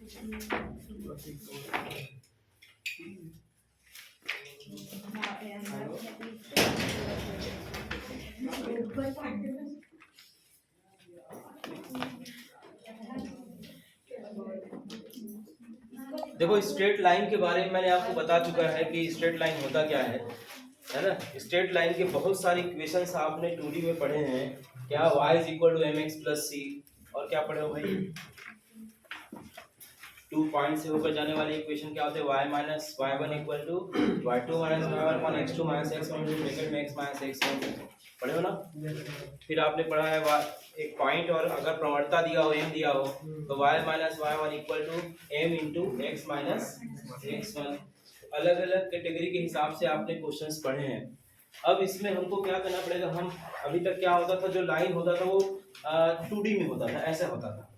देखो straight line के बारे में मैंने आपको बता चुका है कि स्ट्रेट लाइन होता क्या है ना। स्ट्रेट लाइन के बहुत सारे इक्वेशंस आपने 2D में पढ़े हैं। क्या y is equal to mx plus C, और क्या पढ़े हो भाई, 2 पॉइंट से होकर जाने वाले इक्वेशन क्या होते हैं, y minus y1 equal to y2 minus y1 upon x2 minus x1 bracket में x माइनस x1 पढ़े हो ना। फिर आपने पढ़ा है एक पॉइंट और अगर प्रवणता दिया हो m दिया हो तो y minus y1 equal to m into x minus x1। अलग अलग कैटेगरी के हिसाब से आपने क्वेश्चंस पढ़े हैं। अब इसमें हमको क्या करना पड़ेगा, हम अभी तक क्या होता था, जो लाइन होता था वो 2D में होता था, ऐसा होता था।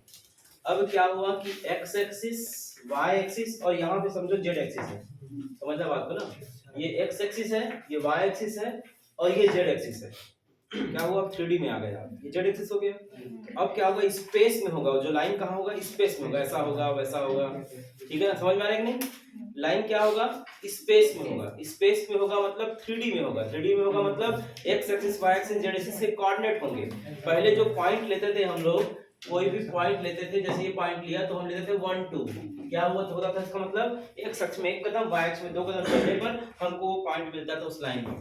अब क्या हुआ कि x एक्सिस, y एक्सिस और यहाँ पे समझो z एक्सिस है, समझना बात को ना। ये x एक्सिस है, ये y एक्सिस है और ये z एक्सिस है। क्या हुआ, 3D में आ गया, ये z एक्सिस हो गया। अब क्या होगा, स्पेस में होगा, जो लाइन कहाँ होगा, स्पेस में होगा, ऐसा होगा वैसा होगा, ठीक है ना, समझ में आ रहा है कि नहीं। लाइन क्या होगा, स्पेस में होगा, स्पेस में होगा मतलब 3D में होगा, 3D में होगा मतलब x axis y axis z axis के कोऑर्डिनेट होंगे। पहले जो पॉइंट लेते थे हम लोग, कोई भी पॉइंट लेते थे, जैसे ये पॉइंट लिया तो हम लेते थे 1 2, क्या हुआ तो होता था इसका मतलब x अक्ष में 1 कदम, y अक्ष में 2 कदम चलने पर हमको पॉइंट मिलता था उस लाइन में।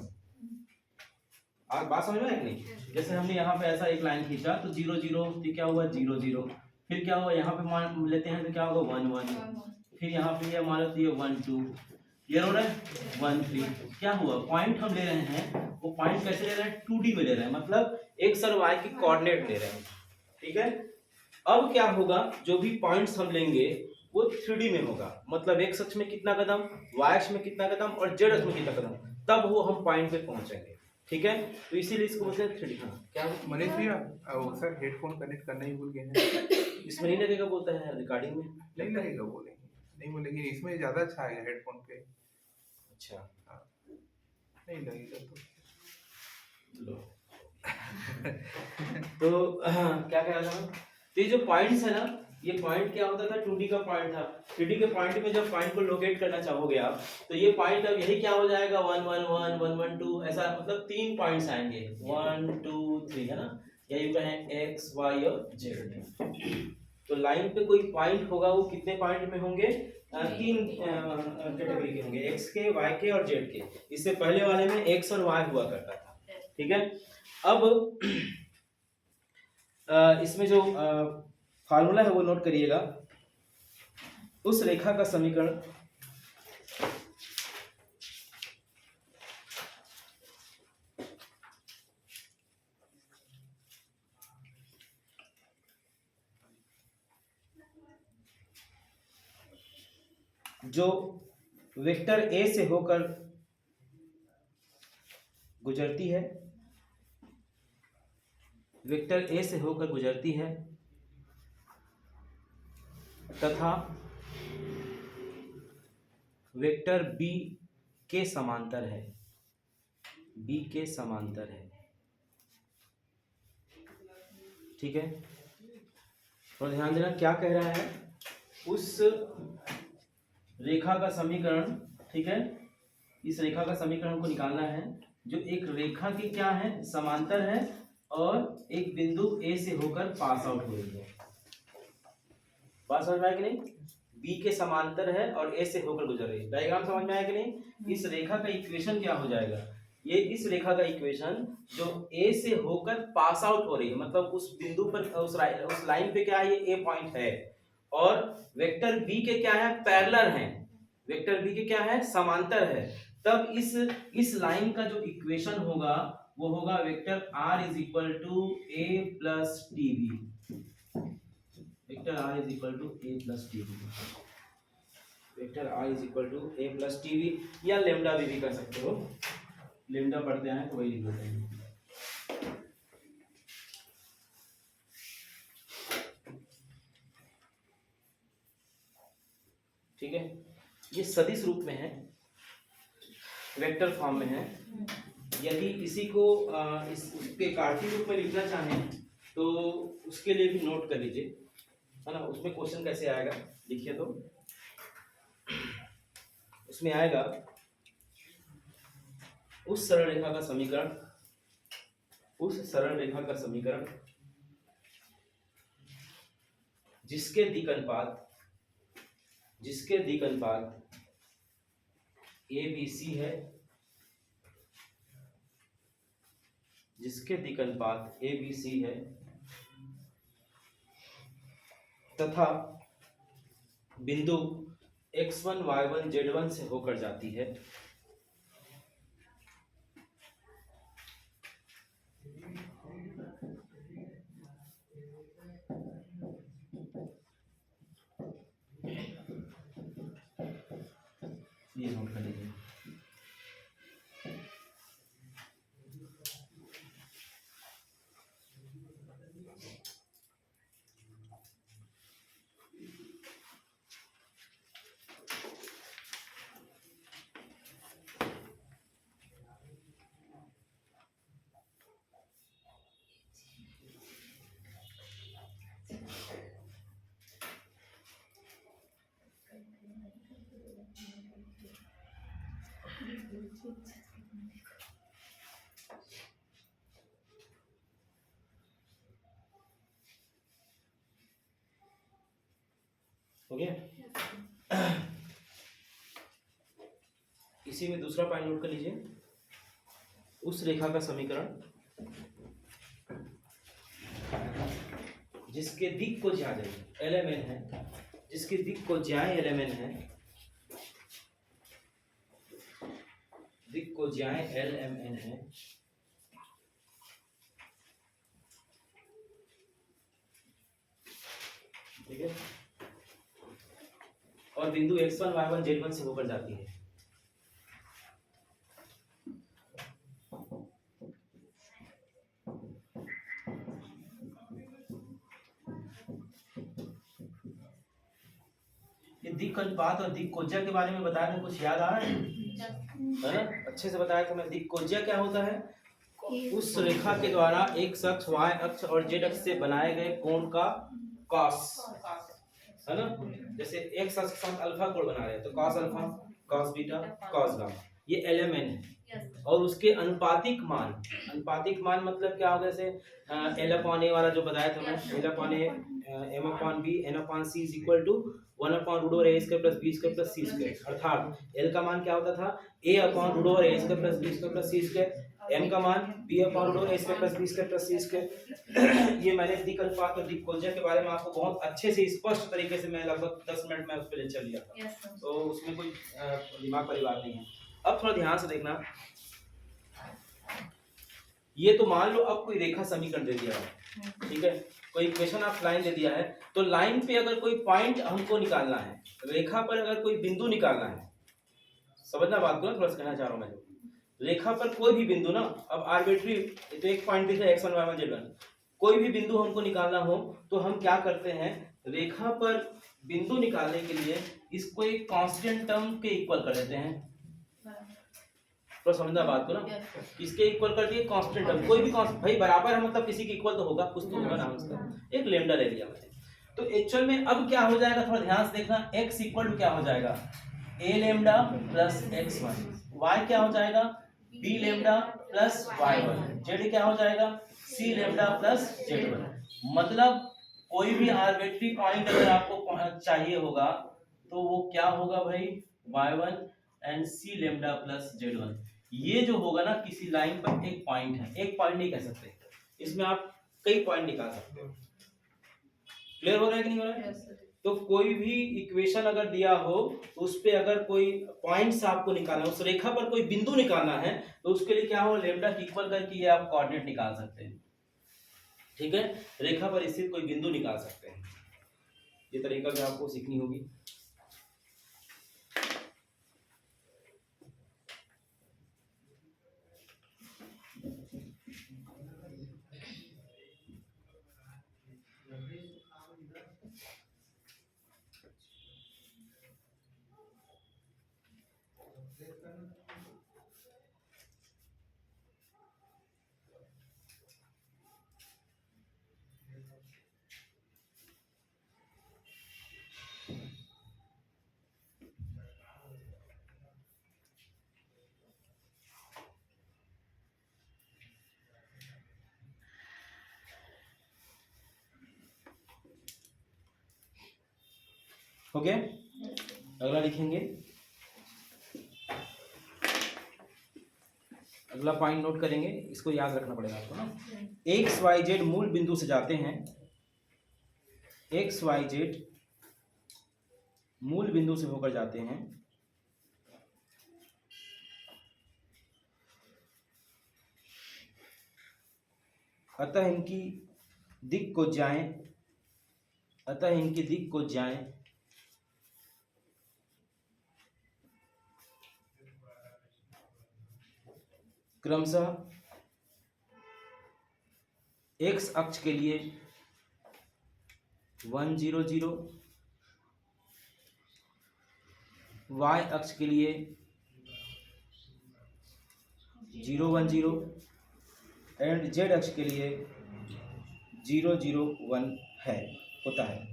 आप बात समझ में आई नहीं। जैसे हमने यहाँ पे ऐसा एक लाइन खींचा तो 0 0, फिर क्या हुआ 0 0, फिर क्या हुआ यहाँ पे मान लेते हैं तो क्या होगा 1 1, फिर यहाँ पे ये मान लेते हैं 1 2, क्लियर हो रहा है 1 3। क्या हुआ, पॉइंट हम ले रहे हैं, वो पॉइंट कैसे ले रहे हैं, 2D में ले रहे हैं, मतलब x और y की कोऑर्डिनेट ले रहे हैं, ठीक है। अब क्या होगा, जो भी पॉइंट्स हम लेंगे वो 3D में होगा, मतलब x अक्ष में कितना कदम, y अक्ष में कितना कदम और z अक्ष में कितना कदम, तब वो हम पॉइंट पे पहुंचेंगे, ठीक है। तो इसीलिए इसको बोलते हैं 3D। क्या मनीष भैया, सर हेडफोन कनेक्ट करना ही भूल गए हैं। इसमें नहीं लगेगा, बोलता है रिकॉर्डिंग में नहीं लगेगा, बोलेंगे नहीं बोलेंगे, इसमें ज्यादा अच्छा है हेडफोन पे। अच्छा हाँ, नहीं लगेगा तो लो तो क्या कह रहा था, तो ये जो पॉइंट्स है ना, ये पॉइंट क्या होता था, 2D का पॉइंट था। 3D के पॉइंट में जब पॉइंट को लोकेट करना चाहोगे आप, तो ये पॉइंट अब यही क्या हो जाएगा 1 1 1 1 1 2, ऐसा मतलब 3 पॉइंट्स आएंगे 1 2 3, है ना, यही कहें x y और z। तो लाइन पे कोई पॉइंट होगा, वो कितने पॉइंट में होंगे, 3 कैटेगरी के होंगे, x के, y के और z के। इससे पहले वाले में x और y हुआ करता था, ठीक है। अब इसमें जो फार्मूला है वो नोट करिएगा। उस रेखा का समीकरण जो वेक्टर a से होकर गुजरती है, वेक्टर a से होकर गुजरती है तथा वेक्टर b के समांतर है, b के समांतर है, ठीक है। और ध्यान देना क्या कह रहा है, उस रेखा का समीकरण, ठीक है, इस रेखा का समीकरण हमको निकालना है जो एक रेखा की क्या है, समांतर है और एक बिंदु A से होकर पास आउट हो रही है। बात समझ में आया कि नहीं, B के समांतर है और A से होकर गुजर रही है। डायग्राम समझ में आया कि नहीं। इस रेखा का इक्वेशन क्या हो जाएगा, ये इस रेखा का इक्वेशन जो A से होकर पास आउट हो रही है, मतलब उस बिंदु पर, उस लाइन पे क्या है, ये A पॉइंट है और वेक्टर B के क्या है, पैरेलल है, वेक्टर B के क्या है, समांतर है। तब इस लाइन का जो इक्वेशन होगा वो होगा vector R is equal to A plus TB, vector R is equal to A plus TB, vector R is equal to A plus TB, या लेमडा भी कर सकते हो, लेमडा पढ़ते हैं तो वही लिख देते हैं। ठीक है, ये सदिश रूप में है, वेक्टर फॉर्म में है। यदि इसी को इसके कार्तीय रूप में लिखना चाहें तो उसके लिए भी नोट कर लीजिए। है ना। उसमें क्वेश्चन कैसे आएगा देखिए, तो उसमें आएगा उस सरल रेखा का समीकरण, उस सरल रेखा का समीकरण जिसके दिक् अनुपात ए बी सी है, जिसके दिक् अनुपात ए बी सी है तथा बिंदु x1 y1 z1 से होकर जाती है, ये नोट कर लीजिए। हो गया। इसी में दूसरा पॉइंट नोट कर लीजिए, उस रेखा का समीकरण जिसके दिक् को ज्यादा एलएमएन है, जिसकी दिक् को ज्यादा एलएमएन है, दिक् को ज्यादा एलएमएन है, ठीक है, और बिंदु x1 y1 z1 से होकर जाती है। ये दिक् अनुपात और दिक् कोज्या के बारे में बताया था, कुछ याद आ रहा है ना? अच्छे से बताया था मैं। दिक् कोज्या क्या होता है? उस रेखा के द्वारा x अक्ष, y अक्ष और z अक्ष से बनाए गए कोण का कॉस, है ना। जैसे x अक्ष के साथ अल्फा कोण बना रहे हैं तो cos alpha, cos beta, cos gamma, ये एलएमएन है। और उसके अनुपातिक मान मतलब क्या होगा? जैसे एल अपॉन ए वाला जो बताया था मैं, L upon A M upon B N upon C is equal to 1 upon root over A square plus B square plus C square. अर्थात एल का मान क्या होता था? A upon root over A square plus B square plus C square, M का मान B upon root over A square plus B square plus C square. ये मैंने दिक् अनुपात और दिक् कोज्या के बारे में आपको बहुत अच्छे से स्पष्ट तरीके से मैं लगभग 10 मिनट में उस पर लेक्चर लिया था, तो उसमें कोई दिमाग वाली बात नहीं है। अब थोड़ा ध्यान से देखना, ये तो मान लो अब कोई रेखा समीकरण दे दिया है, ठीक है, कोई इक्वेशन ऑफ लाइन दे दिया है, तो लाइन पे अगर कोई पॉइंट हमको निकालना है, रेखा पर अगर कोई बिंदु निकालना है, समझना बात को ना, थोड़ा सा कहना चाह रहा हूं मैं। रेखा पर कोई भी बिंदु ना, अब आर्बिट्री तो एक पॉइंट दिख रहा है x1 y1 z1, कोई भी बिंदु हमको निकालना हो तो हम क्या करते हैं? रेखा पर बिंदु निकालने के लिए इसको एक कांस्टेंट टर्म के इक्वल कर देते हैं। तो समझना बात को ना, किसके इक्वल कर दिए? कांस्टेंट टर्म, कोई भी भाई बराबर है मतलब किसी के इक्वल तो होगा, कुछ तो होगा ना उसका, एक लैम्डा ले लिया मैंने। तो एक्चुअल में अब क्या हो जाएगा, थोड़ा ध्यान से देखना, x इक्वल टू क्या हो जाएगा? a lambda plus x1, y क्या हो जाएगा? b lambda plus y1, z क्या हो जाएगा? c lambda plus z1। मतलब कोई भी आर्बिट्री पॉइंट अगर आपको चाहिए होगा तो वो क्या होगा भाई? y1 and c lambda plus z1। ये जो होगा ना, किसी लाइन पर एक पॉइंट है, एक पॉइंट नहीं कह सकते, इसमें आप कई पॉइंट निकाल सकते हो। क्लियर हो रहा है कि नहीं हो रहा है? तो कोई भी इक्वेशन अगर दिया हो तो उस पे अगर कोई पॉइंट्स आपको निकालना है, उस रेखा पर कोई बिंदु निकालना है, तो उसके लिए क्या हो? लैम्डा की इक्वल करके ये आप कोऑर्डिनेट निकाल सकते हैं, ठीक है। रेखा पर स्थित कोई बिंदु निकाल सकते हैं, ये तरीका भी आपको सीखनी होगी। हो गया। अगला लिखेंगे, अगला पॉइंट नोट करेंगे, इसको याद रखना पड़ेगा आपको ना। एक्स वाई जेड मूल बिंदु से जाते हैं, एक्स वाई जेड मूल बिंदु से होकर जाते हैं, अतः इनकी दिक् को जाएं, अतः इनकी दिक् को जाएं क्रमशः एक्स अक्ष के लिए 1 0 0, वाई अक्ष के लिए 0 1 0 एंड जेड अक्ष के लिए 0 0 1 है, होता है।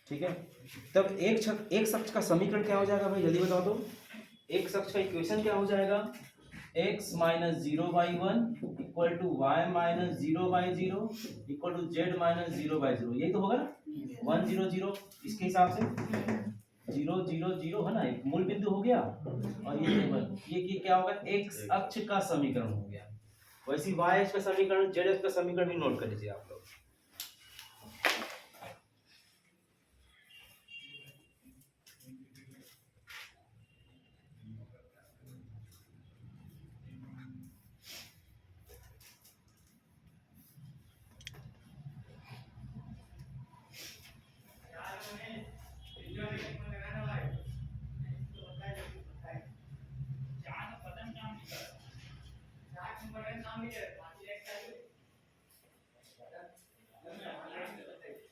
ठीक है, तब एक अक्ष का समीकरण क्या हो जाएगा भाई, जल्दी बताओ तो। एक अक्ष का इक्वेशन क्या हो जाएगा, x minus 0/1 equal to y minus 0/0 equal to z minus 0/0, यही तो होगा ना। 1 0 0 इसके हिसाब से 0 0 0 है ना, एक मूल बिंदु हो गया। और ये क्या होगा, x अक्ष का समीकरण हो गया। वैसे y अक्ष का समीकरण, z अक्ष का समीकरण भी नोट कर लीजिए आप लोग।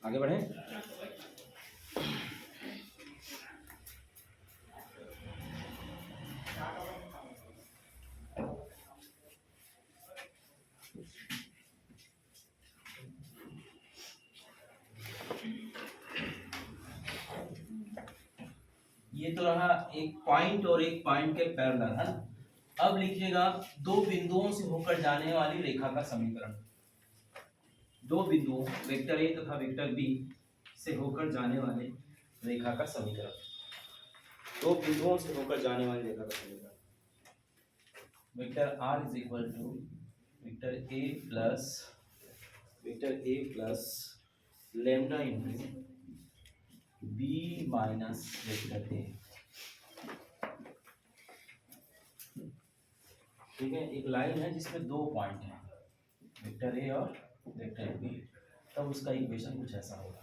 आगे बढ़े। ये तो रहा एक पॉइंट और एक पॉइंट के पैरेलल, है ना। अब लिखिएगा दो बिंदुओं से होकर जाने वाली रेखा का समीकरण। दो बिंदुओं वेक्टर ए तथा वेक्टर बी से होकर जाने वाले रेखा का समीकरण। दो बिंदुओं से होकर जाने वाली रेखा का समीकरण। Vector r is equal to vector a plus lambda into b minus vector a. ठीक है, एक लाइन है जिसमें दो पॉइंट हैं, वेक्टर ए और वेक्टर बी, तब उसका इक्वेशन कुछ ऐसा होगा।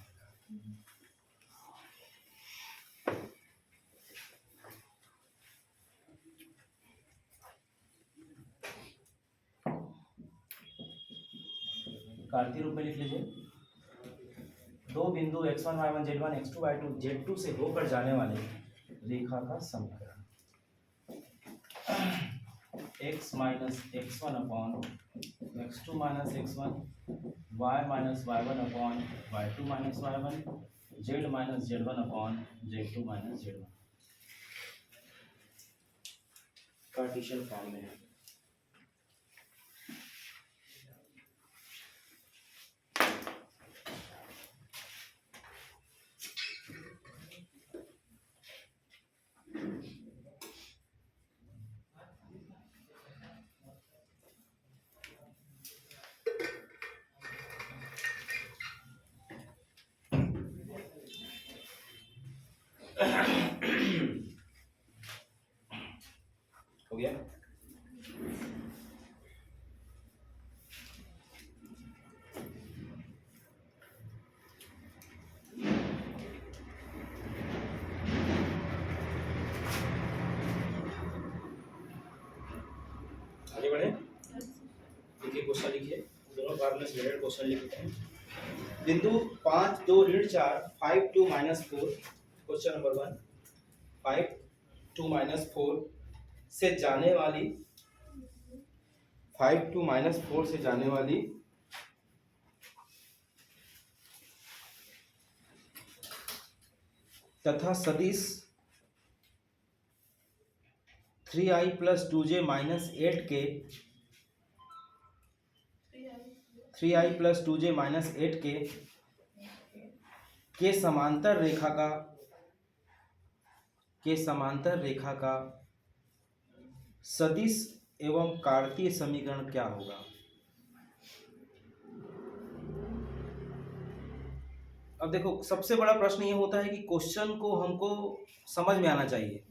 कार्तीय रूप में लिख लीजिए, दो बिंदु x1 y1 z1 x2 y2 z2 से होकर जाने वाले रेखा का समीकरण। x minus x1 upon x2 minus x1, y minus y1 upon y2 minus y1, z minus z1 upon z2 minus z1। Cartesian form में है। हो गया। आगे बढ़े, देखिए क्वेश्चन लिखिए, दोनों बार में रिलेटेड क्वेश्चन लिखते हैं। बिंदु 5 2 ऋण 4 5 2 माइनस 4, क्वेश्चन नंबर 1, 5 2 माइनस 4 से जाने वाली 5 2 माइनस 4 से जाने वाली तथा सदिश 3i plus 2j minus 8k 3i plus 2j minus 8k के समांतर रेखा का सदिश एवं कार्तीय समीकरण क्या होगा। अब देखो, सबसे बड़ा प्रश्न ये होता है कि क्वेश्चन को हमको समझ में आना चाहिए,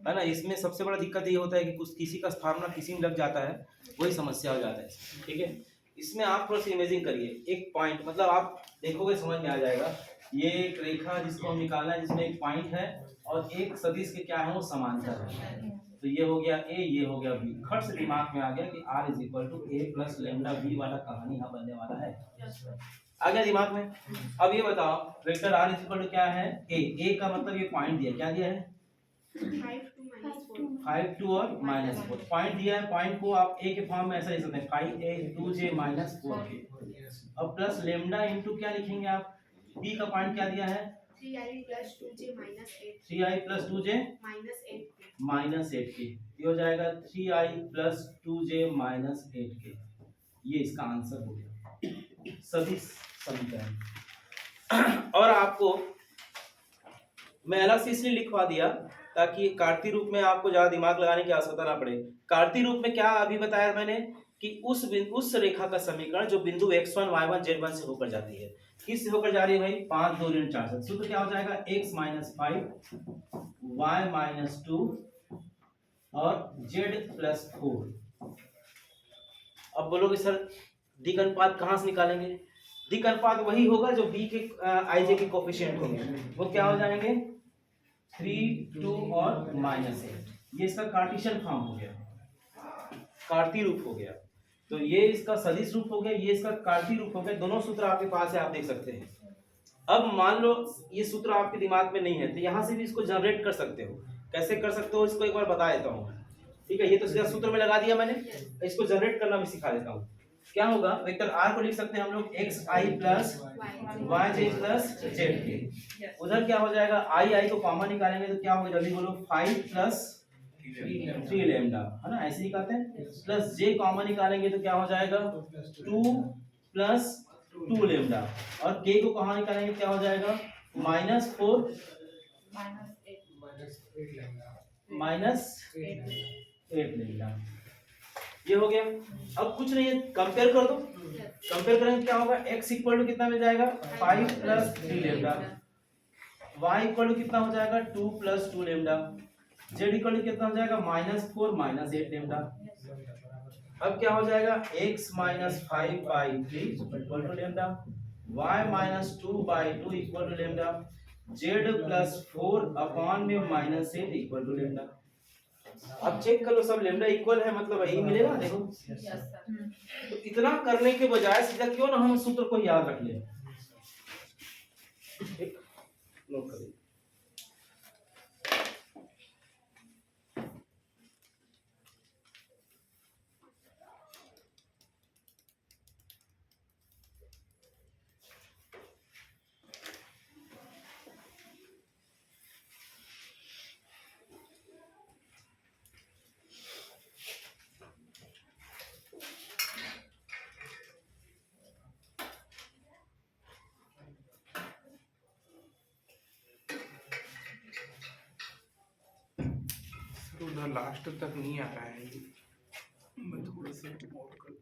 है ना। इसमें सबसे बड़ा दिक्कत ये होता है कि कुछ किसी का स्थापना किसी में लग जाता है, वही समस्या हो जाता है, ठीक है। इसमें आप थोड़ा सा इमेजिन करिए, एक पॉइंट, मतलब आप देखोगे समझ में आ जाएगा। ये एक रेखा जिसको हम निकालना है, जिसमें एक पॉइंट है और एक सदिश के क्या है, वो समांतर है। तो ये हो गया ए, ये हो गया बी। खट से दिमाग में आ गया कि r is equal to a plus lambda b वाला कहानी यहाँ बनने वाला है। आ गया दिमाग में। अब ये बताओ, vector r is equal to क्या है, ए का मतलब ये पॉइंट दिया, क्या दिया है 5 2 और -4 पॉइंट दिया है। पॉइंट को आप a के फॉर्म में ऐसा लिख सकते हैं 5a 2j -4k। अब प्लस लेमडा इनटू क्या लिखेंगे आप, b का पॉइंट क्या दिया है 3i plus 2j minus 8 3i plus 2j minus 8 -8k। ये हो जाएगा 3i प्लस 2j -8k। ये इसका आंसर हो गया सदिश समीकरण। और आपको मैं अलग से इसलिए लिखवा दिया ताकि कार्तीय रूप में आपको ज्यादा दिमाग लगाने की आवश्यकता ना पड़े। कार्तीय रूप में क्या अभी बताया मैंने कि उस रेखा का समीकरण जो बिंदु x1 y1 z1 से होकर जाती है। किससे होकर जा रही है भाई, 5 2 ऋण 4 से। सूत्र क्या हो जाएगा x - 5 y - 2 और z + 4। अब बोलोगे सर दिक अनुपात कहाँ से निकालेंगे। दिक अनुपात वही होगा जो b के ij के कोफिशिएंट होंगे, वो क्या हो जाएंगे 3 2 और -8। ये इसका कार्टेशियन फॉर्म हो गया, कार्तीय रूप हो गया। तो ये इसका सदिश रूप हो गया, ये इसका कार्तीय रूप हो गया। दोनों सूत्र आपके पास है, आप देख सकते हैं। अब मान लो ये सूत्र आपके दिमाग में नहीं है, तो यहाँ से भी इसको जनरेट कर सकते हो। कैसे कर सकते हो इसको एक बार बता देता हूँ, ठीक है। ये तो सीधा सूत्र में लगा दिया मैंने, इसको जनरेट करना भी सिखा देता हूँ। क्या होगा, वेक्टर r को लिख सकते हैं हम लोग xi plus yj plus zk। उधर क्या हो जाएगा, i को कॉमन निकालेंगे तो क्या होगा, जल्दी बोलो 5 प्लस 3 लेमडा, है ना, ऐसे निकालते हैं। प्लस j कॉमन निकालेंगे तो क्या हो जाएगा 2 प्लस 2 लेमडा, और k को कहाँ निकालेंगे क्या हो जाएगा -4 -8 लेमडा। ये हो गया। अब कुछ नहीं है, कंपेयर कर दो। कंपेयर करेंगे क्या होगा, x इक्वल टू कितना मिल जाएगा 5 plus 3 lambda, y equal to कितना हो जाएगा 2 plus 2 lambda, z equal to कितना हो जाएगा -4 -8 लेमडा। अब क्या हो जाएगा x - 5/3 equal to lambda, y - 2/2 equal to lambda, z + 4 में -8 इक्वल टू लेमडा। अब चेक कर लो सब लेमडा इक्वल है, मतलब यही मिलेगा। देखो तो इतना करने के बजाय सीधा क्यों ना हम सूत्र को याद रख लें। ठीक, नोट करिए। तो उधर लास्ट तक नहीं आ रहा है, मैं थोड़ा सा और कर।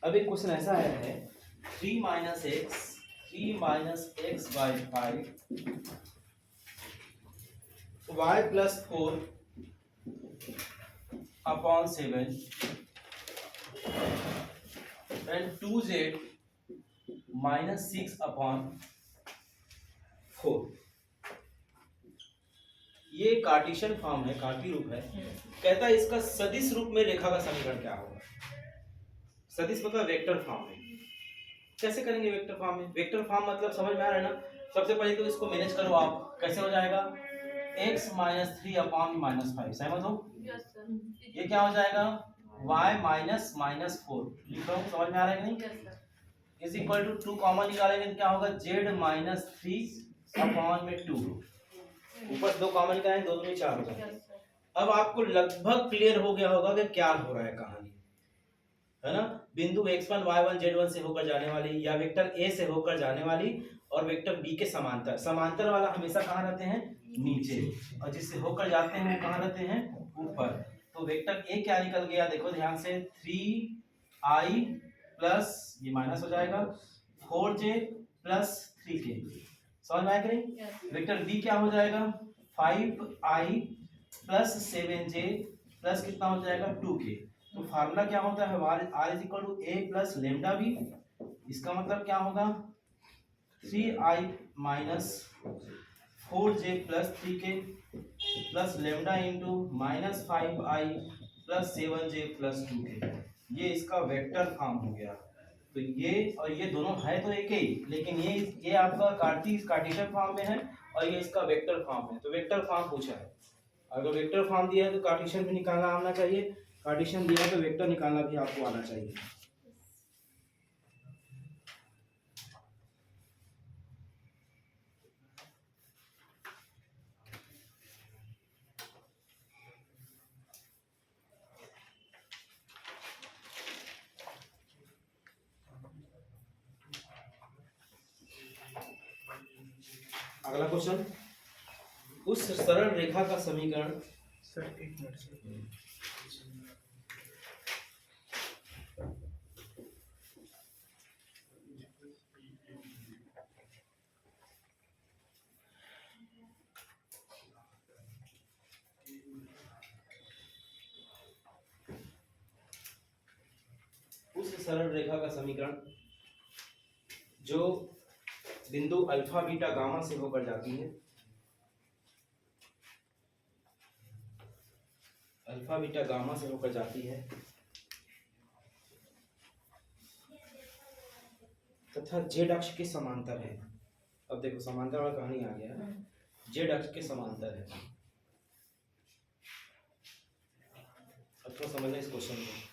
अब एक क्वेश्चन ऐसा आया है 3 minus x by 5 y plus 4 upon 7 and 2z minus 6 upon 4। ये कार्टेशियन फॉर्म है, कार्टी रूप है। कहता है इसका सदिश रूप में रेखा का समीकरण क्या होगा। सदिश मतलब वेक्टर फॉर्म है। कैसे करेंगे वेक्टर फॉर्म में? वेक्टर फॉर्म मतलब समझ में आ रहा है ना। सबसे पहले तो इसको मैनेज करो आप। कैसे हो जाएगा? x minus 3 upon minus 5। सहमत हो? ये क्या हो जाएगा? y माइनस माइनस 4 लिख रहा हूँ। समझ में आ रहा है कि नहीं? इज इक्वल टू 2 कॉमन निकालेंगे तो क्या होगा? z माइनस 3 अपॉन में 2। ऊपर 2 कॉमन निकालेंगे, 2 दूनी 4 हो जाएगा। अब आपको लगभग क्लियर हो गया होगा कि क्या हो रहा है कहानी, है ना। बिंदु x1 y1 z1 से होकर जाने वाली या वेक्टर a से होकर जाने वाली और वेक्टर b के समांतर। समांतर वाला हमेशा कहाँ रहते हैं? नीचे। और जिससे होकर जाते हैं वो कहाँ रहते हैं? ऊपर। तो वेक्टर a क्या निकल गया? देखो ध्यान से, 3i प्लस ये माइनस हो जाएगा 4j प्लस 3k। समझ में आया कि नहीं? वेक्टर b क्या हो जाएगा? 5i प्लस 7j प्लस कितना हो जाएगा? 2k। तो फार्मूला क्या होता है? r is equal to a plus lambda b. इसका मतलब क्या होगा? 3i minus 4j plus 3k plus lambda into minus 5i plus 7j plus 2k। ये इसका वेक्टर फॉर्म हो गया। तो ये और ये दोनों है तो एक ही, लेकिन ये आपका कार्टेशियन फॉर्म में है और ये इसका वेक्टर फॉर्म है। तो वेक्टर फॉर्म पूछा है। अगर वेक्टर फॉर्म दिया है तो कार्टेशियन भी निकालना आना चाहिए, कार्टेशियन दिया है तो वेक्टर निकालना भी आपको आना चाहिए। अगला क्वेश्चन, उस सरल रेखा का समीकरण। सर एक मिनट सर। उस सरल रेखा का समीकरण जो बिंदु अल्फा बीटा गामा से होकर जाती है, अल्फा बीटा गामा से होकर जाती है तथा जेड अक्ष के समांतर है। अब देखो समांतर वाला कहानी आ गया। जेड अक्ष के समांतर है। अब थोड़ा समझना इस क्वेश्चन को।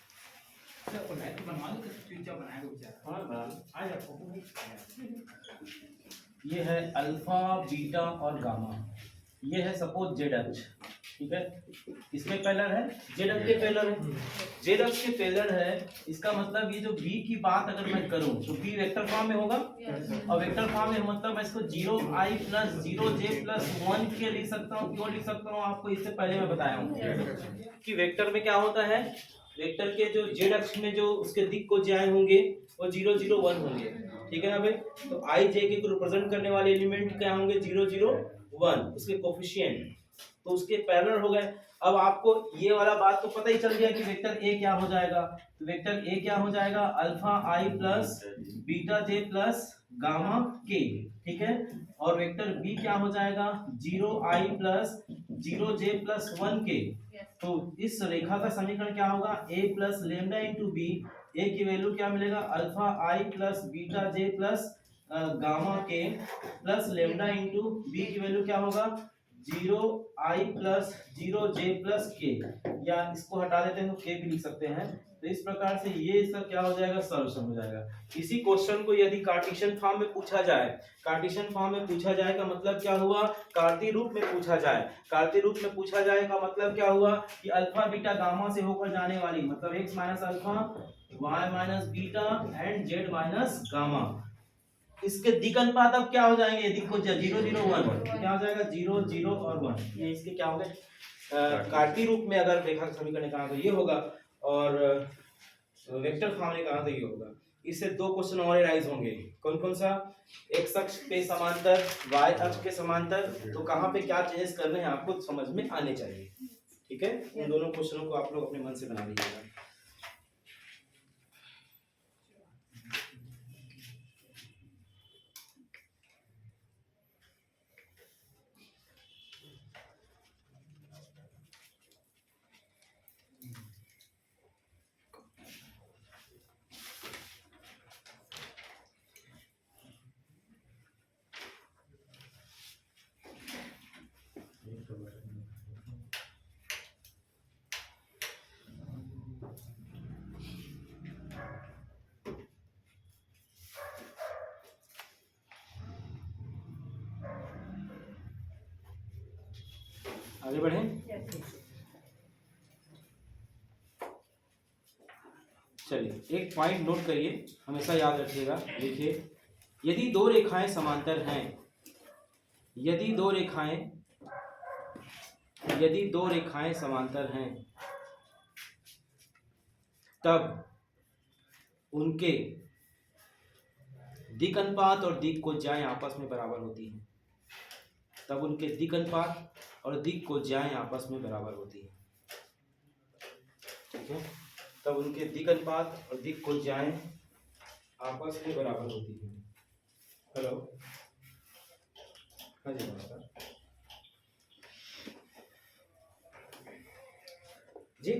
ये है अल्फा बीटा और गामा। ये है सपोज जेड अक्ष, ठीक है। इसमें पेलर है, जेड अक्ष के पेलर है। जेड अक्ष के पेलर है, इसका मतलब ये जो बी की बात अगर मैं करूं तो बी वेक्टर फॉर्म में होगा। और वेक्टर फॉर्म में मतलब मैं इसको 0i प्लस 0j प्लस 1 के लिख सकता हूँ। क्यों लिख सकता हूँ? आपको इससे पहले मैं बताया हूँ कि वेक्टर में क्या होता है। वेक्टर के जो जेड अक्ष में जो उसके दिक् को ज्याए होंगे वो 0 0 1 होंगे, ठीक है ना भाई। तो i j के रिप्रेजेंट करने वाले एलिमेंट क्या होंगे? 0 0 1 उसके कोफिशिएंट, तो उसके पैरेलल हो गए। अब आपको ये वाला बात तो पता ही चल गया कि वेक्टर a क्या हो जाएगा। तो वेक्टर a क्या हो जाएगा? Alpha i plus beta j plus gamma k, ठीक है। और वेक्टर b क्या हो जाएगा? 0i plus 0j plus 1k। तो इस रेखा का समीकरण क्या होगा? a plus lambda into b. a की वैल्यू क्या मिलेगा? Alpha i plus beta j plus gamma k plus lambda into b की वैल्यू क्या होगा? 0i plus 0j plus k, या इसको हटा देते हैं तो k भी लिख सकते हैं। तो इस प्रकार से ये इसका क्या हो जाएगा? सॉल्यूशन हो जाएगा। इसी क्वेश्चन को यदि कार्टेशियन फॉर्म में पूछा जाए, कार्टेशियन फॉर्म में पूछा जाए का मतलब क्या हुआ? कार्तीय रूप में पूछा जाए। कार्तीय रूप में पूछा जाए का मतलब क्या हुआ कि अल्फा बीटा गामा से होकर जाने वाली, मतलब x minus alpha, y minus beta and z minus gamma, इसके दिक् अनुपात अब क्या हो जाएंगे? दिक् को 0 0 1 क्या हो जाएगा? 0 0 और 1। ये इसके क्या हो गए? कार्तीय रूप में अगर रेखा का समीकरण निकालना तो ये होगा। और वेक्टर फॉर्म निकालना तो ये होगा। इससे दो क्वेश्चन और राइज होंगे। कौन कौन सा? एक्स अक्ष पे समांतर, वाई अक्ष के समांतर, तो कहाँ पे क्या चेंजेस करने हैं आपको समझ में आने चाहिए। ठीक है, इन दोनों क्वेश्चनों को आप लोग अपने मन से बना लीजिएगा। आगे बढ़ें। चलिए एक पॉइंट नोट करिए, हमेशा याद रखिएगा। देखिए, यदि दो रेखाएं समांतर हैं, यदि दो रेखाएं समांतर हैं, तब उनके दिक् अनुपात और दिक् कोज्याएं आपस में बराबर होती हैं। तब उनके दिक् अनुपात और दिक् कोज्याएं आपस में बराबर होती हैं। ठीक है, तब उनके दिक् अनुपात और दिक् कोज्याएं आपस में बराबर होती हैं। हेलो, हाँ जी नमस्कार जी।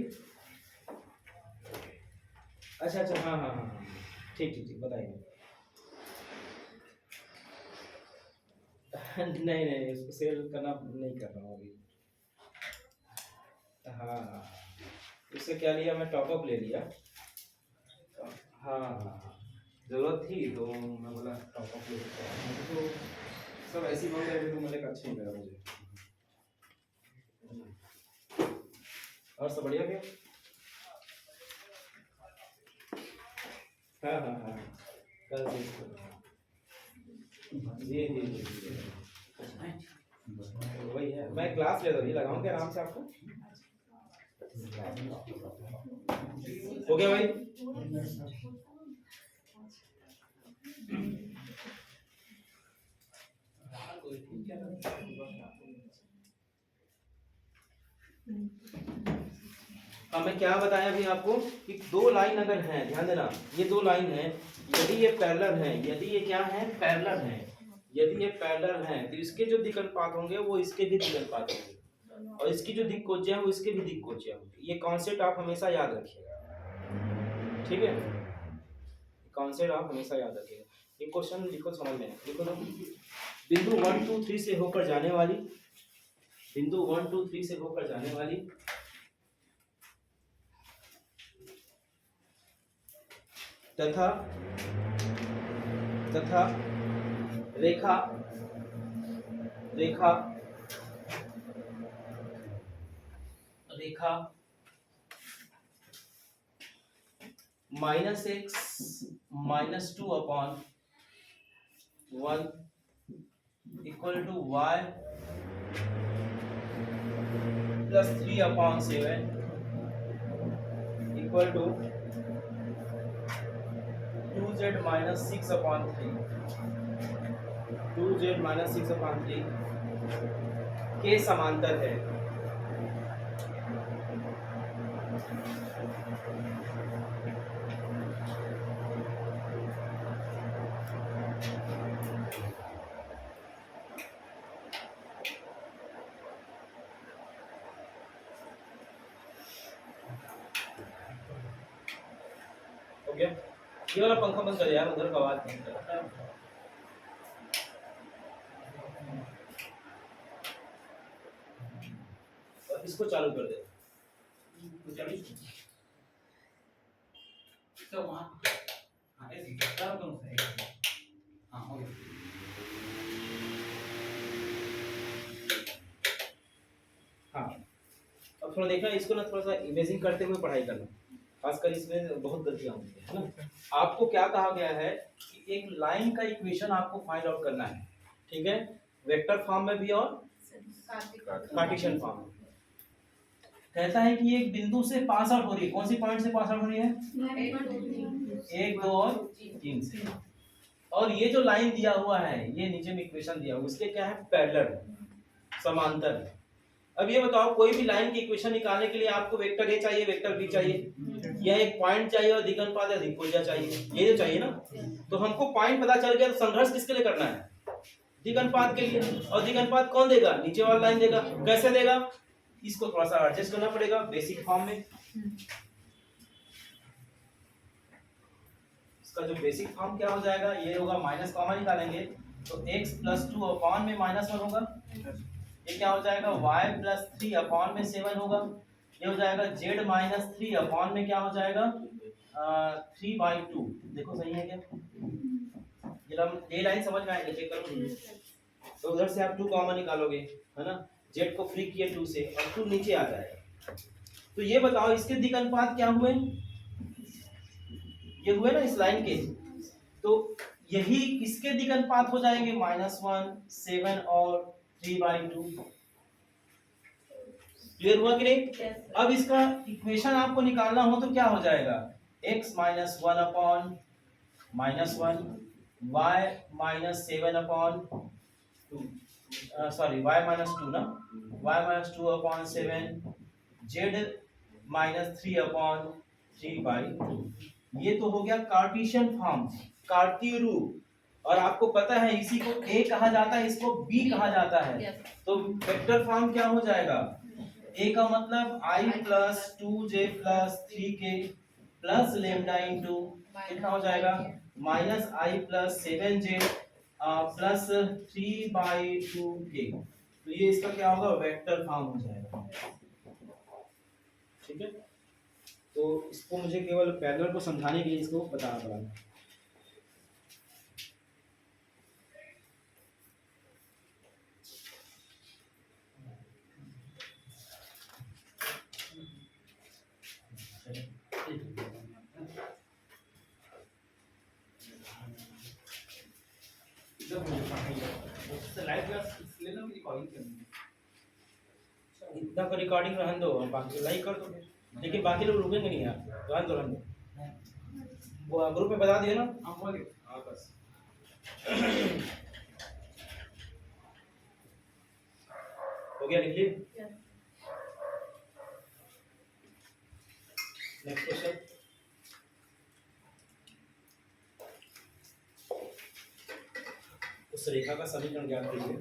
अच्छा अच्छा, हाँ हाँ हाँ हाँ, ठीक ठीक ठीक, बताइए। नहीं नहीं, उसको सेल करना नहीं कर रहा हूँ अभी। हाँ, उससे क्या लिया, मैं टॉपअप ले लिया। हाँ हाँ हाँ, जरूरत थी तो मैं बोला टॉपअप ले लेता हूँ। तो सब ऐसी मांग रहे थे तो मैंने कहा अच्छा ही लगा मुझे। और सब बढ़िया क्या? हाँ हाँ हाँ, कल से जी जी जी जी, वही है। मैं क्लास ले रही लगाऊंगे आराम से आपको। हो गया भाई? अब मैं क्या बताया अभी आपको कि दो लाइन अगर हैं, ध्यान देना, ये दो लाइन है, यदि ये पैरेलल है, यदि ये क्या है, पैरेलल है, यदि ये पैरेलल है, तो इसके जो दिक् अनुपात होंगे वो इसके भी दिक् अनुपात होंगे, और इसकी जो दिक् कोज्या है वो इसके भी दिक् कोज्या होंगे। ये कॉन्सेप्ट आप हमेशा याद रखिएगा। ठीक है, कॉन्सेप्ट आप हमेशा याद रखिएगा। ये क्वेश्चन लिखो, समझ में लिखो ना। बिंदु 1 2 3 से होकर जाने वाली, बिंदु 1 2 3 से होकर जाने वाली तथा रेखा -x -2/1 equal to y +3/7 equal to 2z -6/3 के समांतर है। हो गया? ये वाला पंखा बंद कर यार, उधर का आवाज बंद कर। और इसको चालू कर दे। तो वहाँ हाँ ऐसे चालू करो सही। हाँ हो गया। हाँ, अब थोड़ा देखना इसको ना, थोड़ा सा इमेजिंग करते हुए पढ़ाई करना, खासकर इसमें बहुत गलतियां होती है ना। आपको क्या कहा गया है कि एक लाइन का इक्वेशन आपको फाइंड आउट करना है। ठीक है, वेक्टर फॉर्म में भी और कार्टेशियन फॉर्म में। कहता है कि एक बिंदु से पास आउट हो रही है। कौन सी पॉइंट से पास आउट हो रही है? 1, 2 और 3 से। और ये जो लाइन दिया हुआ है, ये नीचे में इक्वेशन दिया हुआ, उसके क्या है? पैरेलल, समांतर है। अब ये बताओ, कोई भी लाइन की इक्वेशन निकालने के लिए आपको वेक्टर ए चाहिए, वेक्टर बी चाहिए, या एक पॉइंट चाहिए और दिगंतपाद या दिक्भुजा चाहिए, ये जो चाहिए ना। तो हमको पॉइंट पता चल गया, तो संघर्ष किसके लिए करना है? दिगंतपाद के लिए। और दिगंतपाद कौन देगा? नीचे वाला लाइन देगा। कैसे देगा? इसको थोड़ा सा एडजस्ट करना पड़ेगा बेसिक फॉर्म में। इसका जो बेसिक फॉर्म क्या हो जाएगा, ये होगा, माइनस कॉमन निकालेंगे तो x + 2 अपॉन में -1 होगा। ये क्या हो जाएगा? y + 3 अपॉन में 7 होगा। ये हो जाएगा z - 3 अपॉन में क्या हो जाएगा? 3/2। देखो सही है क्या? ये लाइन समझ में आएगी, चेक करो। तो उधर से आप 2 कॉमन निकालोगे, है ना। z को फ्री किए 2 से, और 2 नीचे आ जाएगा। तो ये बताओ, इसके दिगंतपाद क्या हुए? ये हुए ना इस लाइन के। तो यही किसके दिगंतपाद हो जाएंगे? -1, 7 और 3/2। क्लियर हुआ कि नहीं? अब इसका इक्वेशन आपको निकालना हो तो क्या हो जाएगा? x - 1 upon -1, y - 7 upon 2, sorry y - 2 ना, y - 2 अपॉन 7, z - 3 अपॉन 3/2। ये तो हो गया कार्टेशियन फॉर्म, कार्तीय रूप। और आपको पता है इसी को a कहा जाता है, इसको b कहा जाता है। तो वेक्टर फॉर्म क्या हो जाएगा? a का मतलब i + 2j + 3k plus lambda into कितना हो जाएगा? -i + 7j plus 3/2k। तो ये इसका क्या होगा? वेक्टर फॉर्म हो जाएगा। ठीक है, तो इसको मुझे केवल पैरेलल को समझाने के लिए इसको बताना पड़ा। इतना को रिकॉर्डिंग रहने दो, बाकी लाइक कर दो, लेकिन बाकी लोग रुकेंगे नहीं यार, रहने दो। वो ग्रुप में बता दिए ना आप, बोलिए। हाँ बस। हो गया, लिख लिए? Next question. उस रेखा का समीकरण ज्ञात कीजिए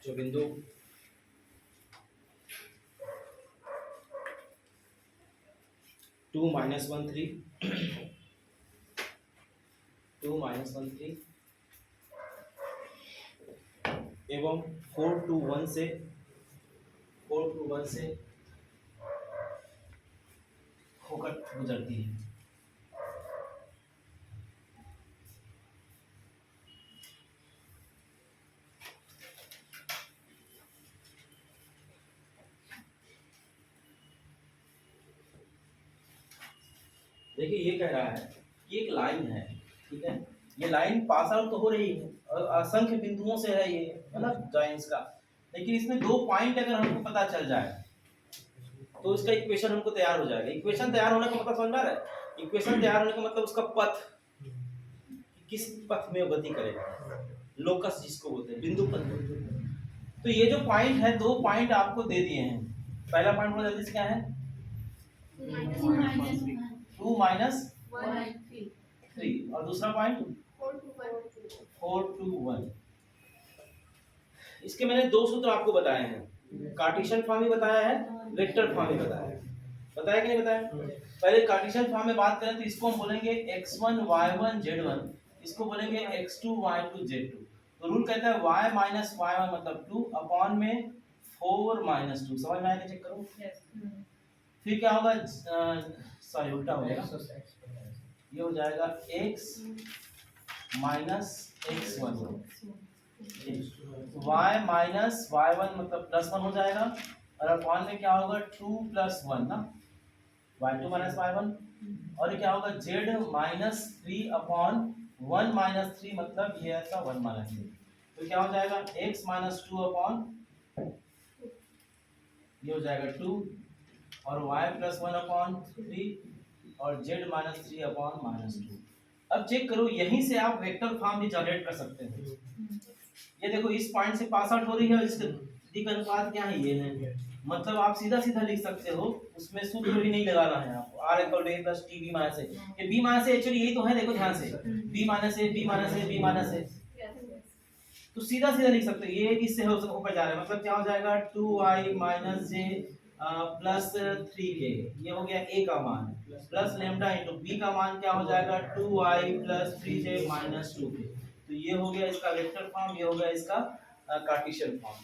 जो बिंदु -2 - 1 3 2 - 1 3 एवं 4 2 1 से होकर गुजरती है। देखिए ये कह रहा है, ये एक लाइन है, ठीक है। ये लाइन पास आउट तो हो रही है और असंख्य बिंदुओं से है, ये मतलब जॉइंट्स का। लेकिन इसमें 2 पॉइंट अगर हमको पता चल जाए तो इसका इक्वेशन हमको तैयार हो जाएगा। इक्वेशन तैयार होने का मतलब समझ में आ रहा है? इक्वेशन तैयार होने का मतलब उसका पथ, किस पथ में गति करेगा, लोकस जिसको बोलते हैं, बिंदु पथ। तो ये जो पॉइंट है, 2 पॉइंट आपको दे दिए हैं। पहला पॉइंट बोला जल्दी से क्या है? 2 - 3 और दूसरा पॉइंट 4 2 1। इसके मैंने 2 सूत्र आपको बताए हैं, कार्टेशियन फॉर्म ही बताया है, वेक्टर फॉर्म ही बताया है। बताया कि नहीं बताया? पहले कार्टेशियन फॉर्म में बात करें तो इसको हम बोलेंगे x1 y1 z1, इसको बोलेंगे x2 y2 z2। तो रूल कहता है y - y1 मतलब 2 अपॉन में 4 - 2। समझ में आया? चेक करो। फिर क्या होगा? सॉरी उल्टा हो जाएगा, ये हो जाएगा x - x1, y - y1 मतलब +1 हो जाएगा, और अपॉन में क्या होगा? 2 + 1 ना, y2 - y1। और ये क्या होगा? z - 3 अपॉन 1 - 3 मतलब ये ऐसा 1 - 3। तो क्या हो जाएगा? x - 2 अपॉन ये हो जाएगा 2 और y प्लस 1/3 और z माइनस 3/-2। अब चेक करो, यहीं से आप वेक्टर फॉर्म भी जनरेट कर सकते हो। ये देखो इस पॉइंट से पास आउट हो रही है, इसका दिक अनुपात क्या है, ये है। मतलब आप सीधा सीधा लिख सकते हो, उसमें सूत्र भी नहीं लगाना है आपको। r = a + t b - a। ये b - a एक्चुअली यही तो है, देखो ध्यान से, b - a b - a b - a, तो सीधा सीधा लिख सकते हो। ये इससे ऊपर जा रहा है, मतलब क्या हो जाएगा 2y - j प्लस 3k, ये हो गया a का मान, प्लस लैम्डा इनटू b का मान क्या हो जाएगा 2y + 3j - 2k। तो ये हो गया इसका वेक्टर फॉर्म, ये हो गया इसका कार्टेशियन फॉर्म।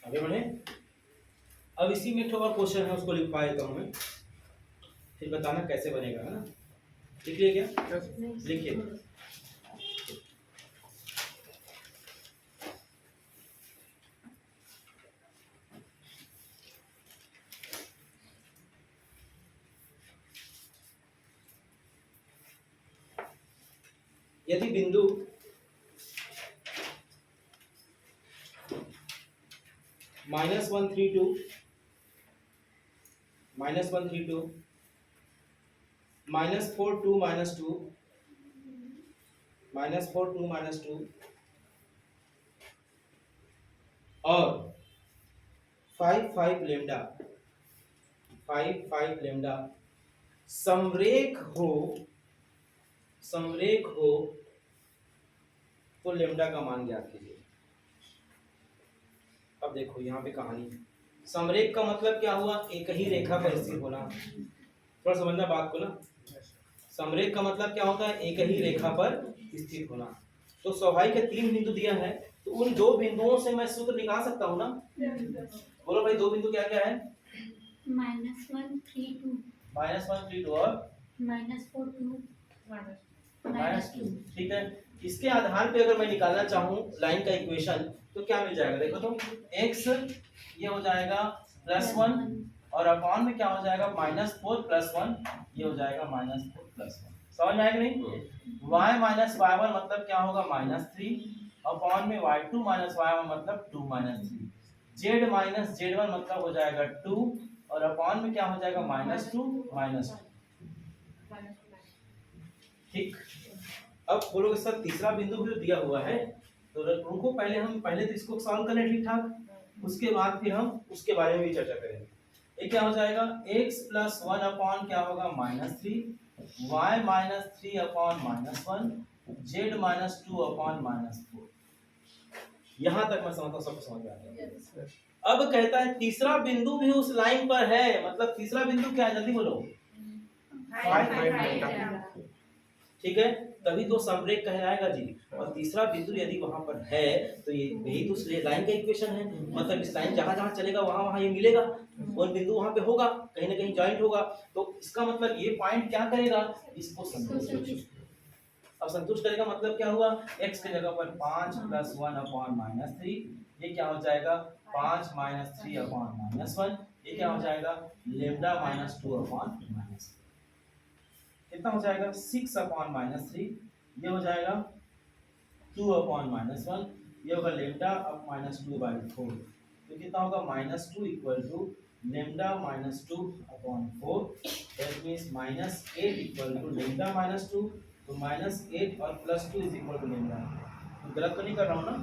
आगे बढ़े। अब इसी में एक और क्वेश्चन है, उसको लिखवा देता हूं मैं, फिर बताना कैसे बनेगा, है ना। लिख लिया क्या? लिखिए। यदि बिंदु -132 -132 -42 -2 -42 -2 और 5 लैम्डा समरेख हो तो लैम्डा का मान ज्ञात कीजिए। अब देखो यहाँ पे कहानी, समरेख का मतलब क्या हुआ, एक ही रेखा पर स्थित होना। थोड़ा समझना बात को ना। समरेख का मतलब क्या होता है, एक ही रेखा पर स्थित होना। तो स्वाभाविक है 3 बिंदु दिया है, तो उन 2 बिंदुओं से मैं सूत्र निकाल सकता हूँ ना। बोलो भाई, 2 बिंदु क्या क्या है? -132 -132 और -42 -2। ठीक है, इसके आधार पे अगर मैं निकालना चाहूँ लाइन का इक्वेशन, तो क्या मिल जाएगा, देखो तो x ये हो जाएगा +1 और अपॉन में क्या हो जाएगा -4 + 1, ये हो जाएगा -4 + 1। समझ में आएगा नहीं? y - y1 मतलब क्या होगा -3 अपॉन में y2 - y1 मतलब 2 - 3, z - z1 मतलब हो जाएगा 2 और अपॉन में क्या हो जाएगा -2 -2। ठीक। अब बोलोगे सर तीसरा बिंदु भी तो दिया हुआ है, तो रुको पहले तो इसको सॉल्व कर लें ठीक ठाक, उसके बाद फिर हम उसके बारे में भी चर्चा करेंगे। ये क्या हो जाएगा, x + 1 अपॉन क्या होगा -3, y - 3 अपॉन -1, z - 2 अपॉन -4। यहाँ तक मैं समझता हूँ, सबको समझ में आ गया। अब कहता है तीसरा बिंदु भी उस लाइन पर है, मतलब तीसरा बिंदु क्या है, जल्दी बोलो। 5 ठीक है, तभी तो समरेख कहलाएगा जी। और तीसरा बिंदु यदि वहां पर है, तो ये यही तो लाइन का इक्वेशन है, मतलब इस लाइन जहां जहां चलेगा वहां वहां ये मिलेगा, और बिंदु वहां पे होगा, कहीं ना कहीं जॉइंट होगा। तो इसका मतलब ये पॉइंट क्या करेगा, इसको संतुष्ट। अब संतुष्ट करेगा मतलब क्या हुआ, x की जगह पर 5 + 1/- 3, ये क्या हो जाएगा 5 - 3/-1, ये क्या हो जाएगा लैम्डा -2/-1, कितना हो जाएगा 6/-3, ये हो जाएगा 2/-1, ये होगा लैम्डा अब -2/4, तो कितना होगा -2 = लैम्डा -2/4, दैट मींस -8 = लैम्डा -2, तो -8 और +2 = लैम्डा। तो गलत तो नहीं कर रहा हूँ ना,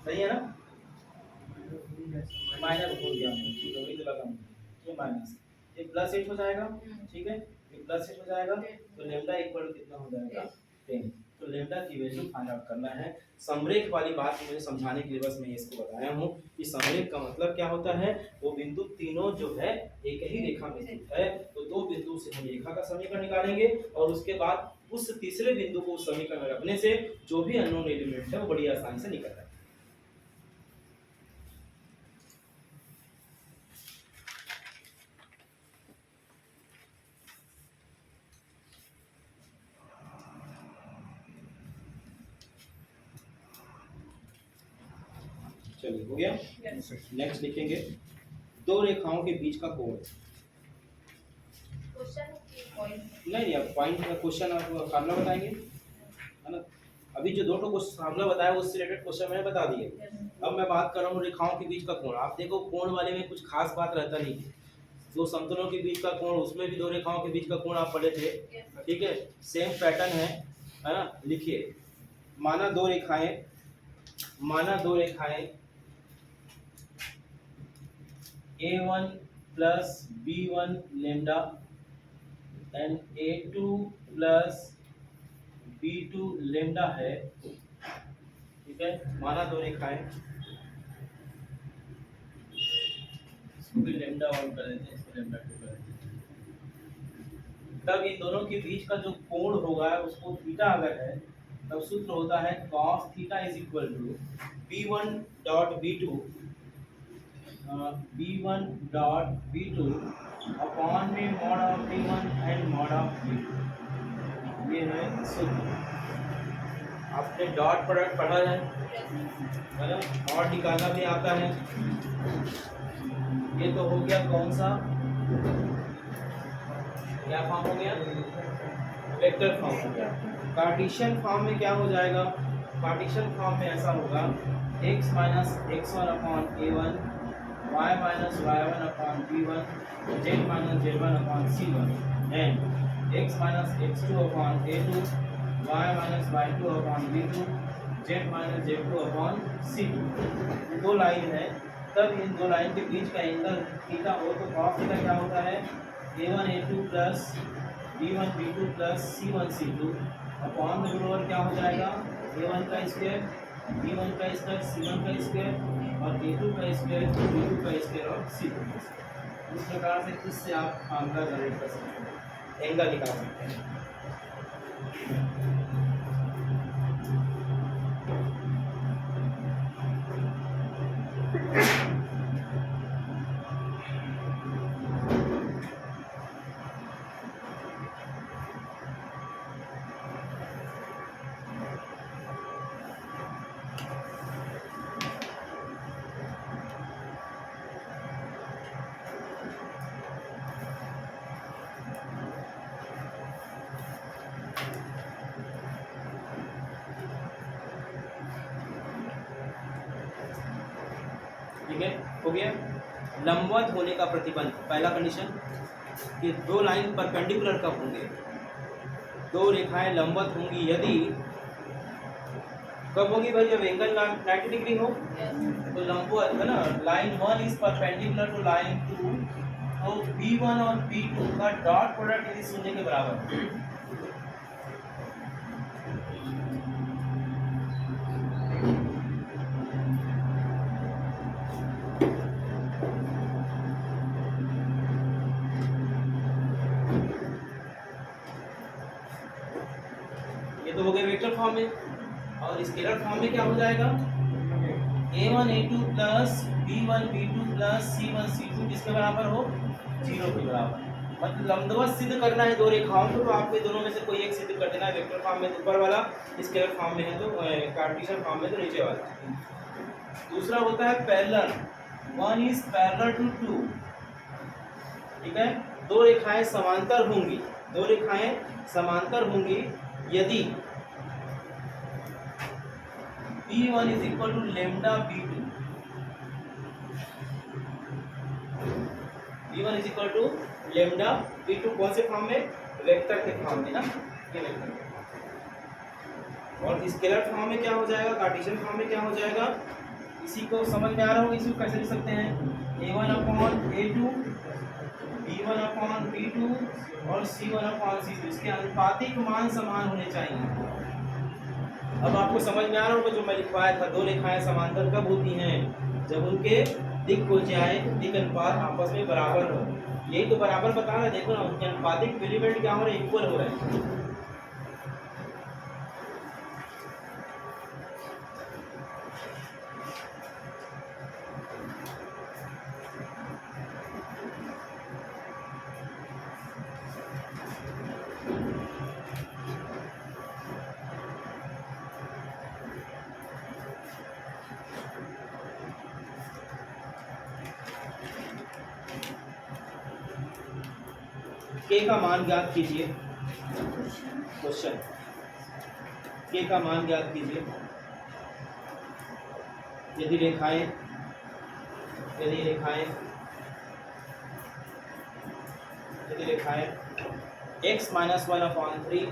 सही है ना, माइनस बोल दिया हमने, ठीक है, वही तो लगा मुझे, ये माइनस, ये +8 हो जाएगा, ठीक है, ये +8 हो जाएगा, तो लैम्डा इक्वल कितना हो जाएगा 10। तो लैम्डा की वैल्यू फाइंड आउट करना है। समरेख वाली बात मुझे समझाने के लिए बस मैं इसको बताया हूँ कि समरेख का मतलब क्या होता है, वो बिंदु तीनों जो है एक ही रेखा में स्थित है, तो 2 बिंदु से हम रेखा का समीकरण निकालेंगे और उसके बाद उस तीसरे बिंदु को उस समीकरण में रखने से जो भी अननोन एलिमेंट है वो बड़ी आसानी से निकल जाएगा। चलिए हो गया। Yes. नेक्स्ट लिखेंगे दो रेखाओं के बीच का कोण। क्वेश्चन पॉइंट नहीं अब पॉइंट का क्वेश्चन आप फार्मूला बताएंगे है ना। अभी जो दो ठो फार्मूला बताया उससे रिलेटेड क्वेश्चन मैंने बता दिए। अब मैं बात कर रहा हूँ रेखाओं के बीच का कोण। आप देखो कोण वाले में कुछ खास बात रहता नहीं, दो समतलों के बीच का कोण, उसमें भी दो रेखाओं के बीच का कोण आप पढ़े थे, ठीक है। सेम पैटर्न है ना। लिखिए माना दो रेखाएं A1 plus B1 lambda and A2 plus B2 lambda है, ठीक है। माना दो रेखाएं, इसको भी लेमडा 1 कर देते हैं, इसको लेमडा 2 कर देते हैं। तब इन दोनों के बीच का जो कोण होगा उसको थीटा अगर है तब सूत्र होता है cos theta is equal to B1 dot B2 upon में mod of B1 and mod of B2। ये है सूत्र। आपने डॉट प्रोडक्ट पढ़ा है ना, मॉड निकालना भी आता है। ये तो हो गया कौन सा, क्या फॉर्म हो गया, वेक्टर फॉर्म हो गया। कार्टेशियन फॉर्म में क्या हो जाएगा, कार्टेशियन फॉर्म में ऐसा होगा x minus x1 upon a1, y minus y1 upon b1, z minus z1 upon c1 and x minus x2 upon a2, y minus y2 upon b2, z minus z2 upon c2। दो line है, तब इन दो line के बीच का angle theta हो तो cos theta क्या होता है a1 a2 plus b1 b2 plus c1 c2 upon में बराबर क्या हो जाएगा a1 का स्क्वायर b1 का स्क्वायर c1 का स्क्वायर और a2 का स्क्वायर b2 का स्क्वायर और c2 का स्क्वायर। इस प्रकार से इससे आप फार्मूला जनरेट कर सकते हैं, एंगल निकाल सकते हैं। ठीक है हो गया। लंबवत होने का प्रतिबंध, पहला कंडीशन कि दो लाइन परपेंडिकुलर कब होंगे, दो रेखाएं लंबवत होंगी यदि, कब होगी भाई, जब एंगल 90 डिग्री हो तो लंबवत है ना। Line 1 is perpendicular to line 2 तो B1 और B2 का डॉट प्रोडक्ट यदि 0 के बराबर है। ये तो हो गया वेक्टर फॉर्म में। और स्केलर फॉर्म में क्या हो जाएगा a1 a2 plus b1 b2 plus c1 c2 किसके बराबर हो, 0 के बराबर। मतलब लंबवत सिद्ध करना है दो रेखाओं को तो आपको दोनों में से कोई एक सिद्ध कर देना है। वेक्टर फॉर्म में ऊपर वाला, स्केलर फॉर्म में है तो कार्टेशियन फॉर्म में तो नीचे वाला। दूसरा होता है पैरेलल, 1 इज पैरेलल टू 2, ठीक है। दो रेखाएं समांतर होंगी, दो रेखाएं समांतर होंगी यदि B1 is equal to lambda B2, B1 is equal to lambda B2 कौन से फॉर्म में, वेक्टर के फॉर्म में ना, ये वेक्टर। और स्केलर फॉर्म में क्या हो जाएगा, कार्टेशियन फॉर्म में क्या हो जाएगा, इसी को समझ में आ रहा होगा, इसको कैसे लिख सकते हैं a1 upon a2, b1 upon b2 और c1 अपॉन c2। इसके अनुपातिक मान समान होने चाहिए। अब आपको समझ में आ रहा होगा जो मैं लिखवाया था, दो रेखाएं समांतर कब होती हैं, जब उनके दिक कोणीय दिक अनुपात आपस में बराबर हो। यही तो बराबर बता रहा है, देखो ना उनके अनुपातिक एलिमेंट क्या हो रहे हैं, इक्वल हो रहे हैं। के का मान ज्ञात कीजिए। क्वेश्चन के का मान ज्ञात कीजिए। यदि रेखाएं x minus 1/3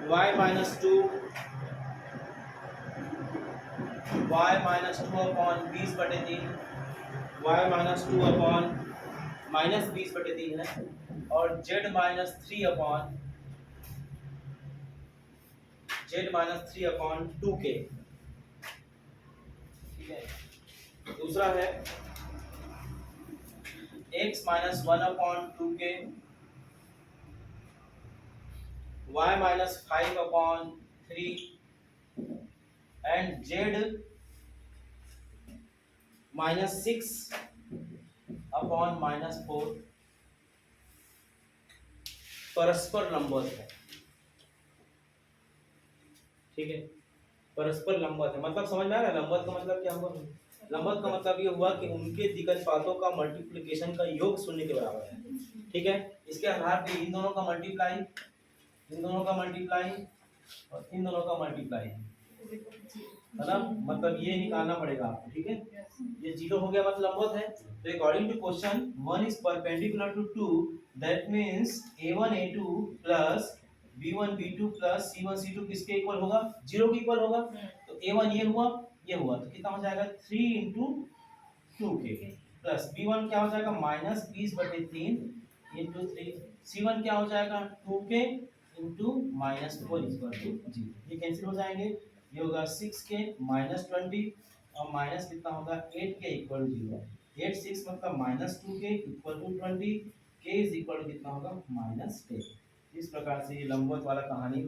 y minus 2 upon 20/3 y minus 2 upon -20/3 है और z माइनस 3 अपॉन 2k। ठीक है। दूसरा है x minus 1/2k y minus 5/3 and z minus 6/-4 परस्पर लंबवत है। ठीक है, परस्पर लंबवत है मतलब समझ में आ रहा है लंबवत का मतलब क्या हुआ। लंबवत का मतलब ये हुआ कि उनके दिग्गज पातों का मल्टीप्लिकेशन का योग 0 के बराबर है। ठीक है, इसके आधार पे इन दोनों का मल्टीप्लाई और इन दोनों का मल्टीप्लाई है ना, मतलब ये निकालना पड़ेगा आपको। ठीक है, ये 0 हो गया मतलब लंबवत है। तो according to question 1 is perpendicular to 2 that means a1 a2 plus b1 b2 plus c1 c2 किसके इक्वल होगा, 0 के इक्वल होगा। तो a1 ये हुआ तो कितना हो जाएगा 3 * 2k प्लस b1 क्या हो जाएगा -20/3 * 3 c1 क्या हो जाएगा 2k * -4 0। ये कैंसिल हो जाएंगे, ये होगा 6k -20 और माइनस कितना होगा 8k = 0। 8 6 मतलब -2k = 20 k = कितना होगा -10। इस प्रकार से ये लंबवत वाला कहानी।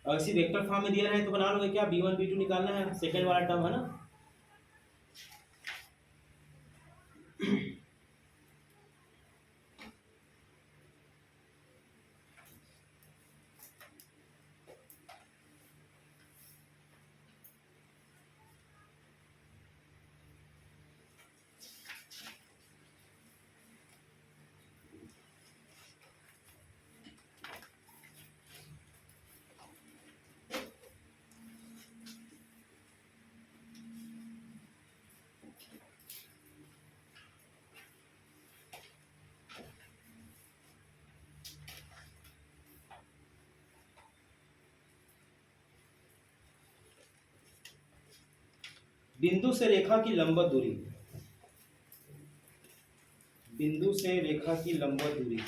और इसी वेक्टर फॉर्म में दिया है तो बना लोगे क्या, b1 b2 निकालना है, सेकंड वाला टर्म है ना। बिंदु से रेखा की लंबवत दूरी, बिंदु से रेखा की लंबवत दूरी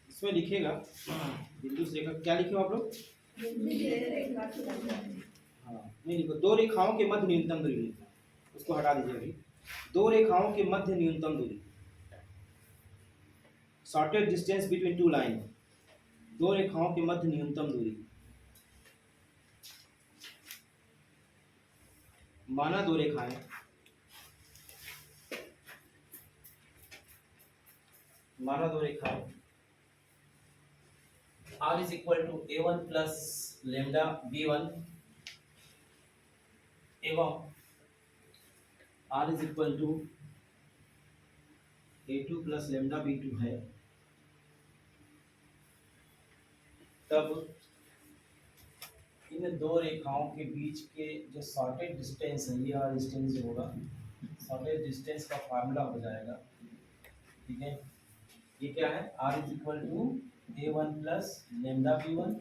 इसमें लिखेगा बिंदु से रेखा क्या लिखे हो आप लोग, हाँ नहीं लिखो, दो रेखाओं के मध्य न्यूनतम दूरी लिखना, उसको हटा दीजिए अभी। दो रेखाओं के मध्य न्यूनतम दूरी, shortest distance between two line, दो रेखाओं के मध्य न्यूनतम दूरी। माना दो रेखाएं, r is equal to a1 plus lambda b1 एवं r is equal to a2 plus lambda b2 है, तब इन दो रेखाओं के बीच के जो शॉर्टेज डिस्टेंस है, ये वाला डिस्टेंस जो होगा, शॉर्टेज डिस्टेंस का फार्मूला हो जाएगा। ठीक है, ये क्या है, r is equal to a1 plus lambda b1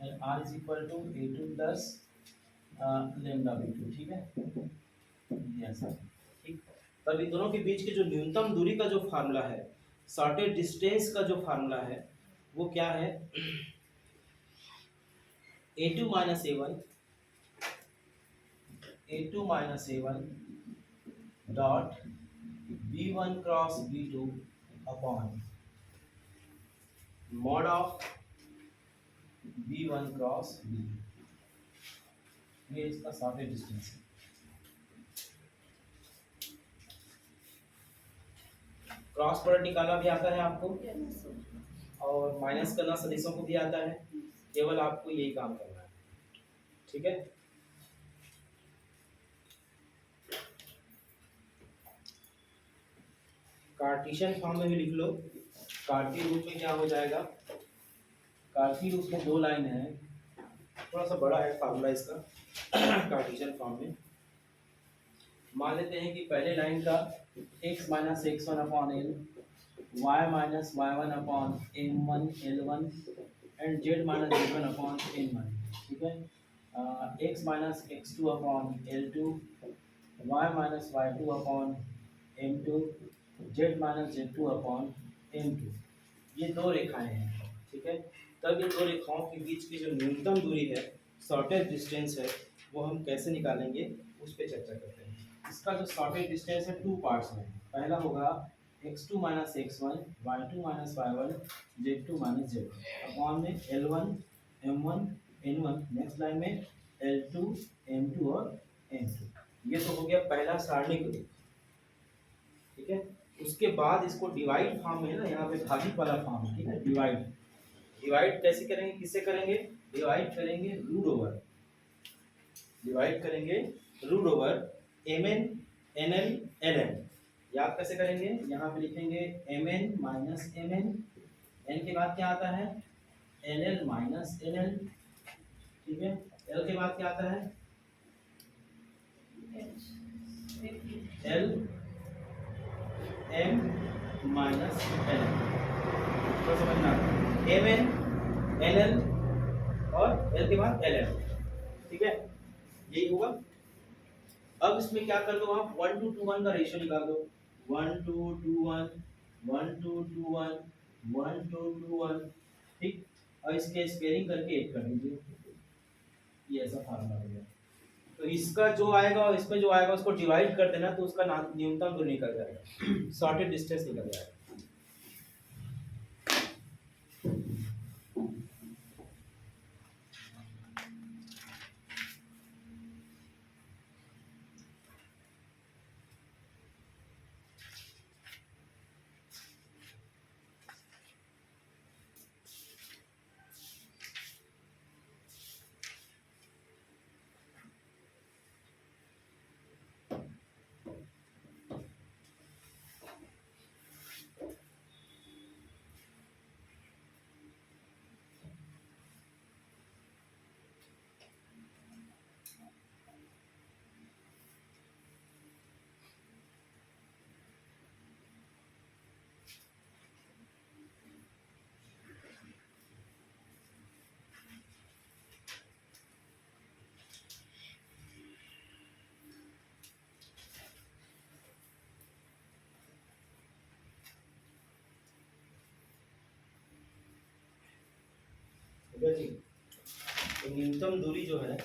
and r is equal to a2 plus lambda b2, ठीक है, ये ऐसा, ठीक। तब इन दोनों के बीच के जो न्यूनतम दूरी का जो फार्मूला है, शॉर्टेज डिस्टेंस का जो फार्मूला है, वो क्या है, a2 minus a1 dot b1 cross b2 upon mod of b1 cross b2, ये इसका शॉर्टेज डिस्टेंस है। क्रॉस प्रोडक्ट निकालना भी आता है आपको, और माइनस करना सदिशों को भी आता है, केवल आपको यही काम करना है, ठीक है। कार्टेशियन फॉर्म में भी लिख लो। कार्तीय रूप में क्या हो जाएगा, कार्तीय रूप में दो लाइन है, थोड़ा सा बड़ा है फार्मूला इसका कार्टेशियन फॉर्म में। मान लेते हैं कि पहले लाइन का x minus x1 upon L, y minus y1 upon m1 l1 and z minus z1 upon n1, ठीक है। x minus x2 upon l2, y minus y2 upon m2, z minus z2 upon m2, ये दो रेखाएं हैं, ठीक है। तब इन दो रेखाओं के बीच की जो न्यूनतम दूरी है, शॉर्टेज डिस्टेंस है, वो हम कैसे निकालेंगे उस पर चर्चा करते हैं। इसका जो शॉर्टेज डिस्टेंस है टू पार्ट्स में, पहला होगा x2 minus x1, y2 minus y1, z2 minus z1 upon में l1 m1 n1, next line में l2 m2 और m2। ये तो हो गया पहला सारणिक रूप, ठीक है। उसके बाद इसको डिवाइड फॉर्म में ना, यहाँ पे भाजित वाला फॉर्म, ठीक है। डिवाइड कैसे करेंगे, किससे करेंगे, डिवाइड करेंगे root over mn nl ln। याद कैसे करेंगे, यहाँ पे लिखेंगे mn माइनस mn, n के बाद क्या आता है nl माइनस nl, ठीक है। l के बाद क्या आता है l m माइनस nl, तो समझना mn nl और l के बाद ln, ठीक है, यही होगा। अब इसमें क्या कर दो आप, 1:1 का रेशियो निकाल दो, 1:1 1:1 1:1, ठीक। और इसके स्क्वायरिंग करके 8 कर दीजिए, ये ऐसा फार्मूला हो गया। तो इसका जो आएगा और इसमें जो आएगा उसको डिवाइड कर देना, तो उसका न्यूनतम दूरी निकल जाएगा, शॉर्टेज डिस्टेंस निकल जाएगा। जी, तो न्यूनतम दूरी जो है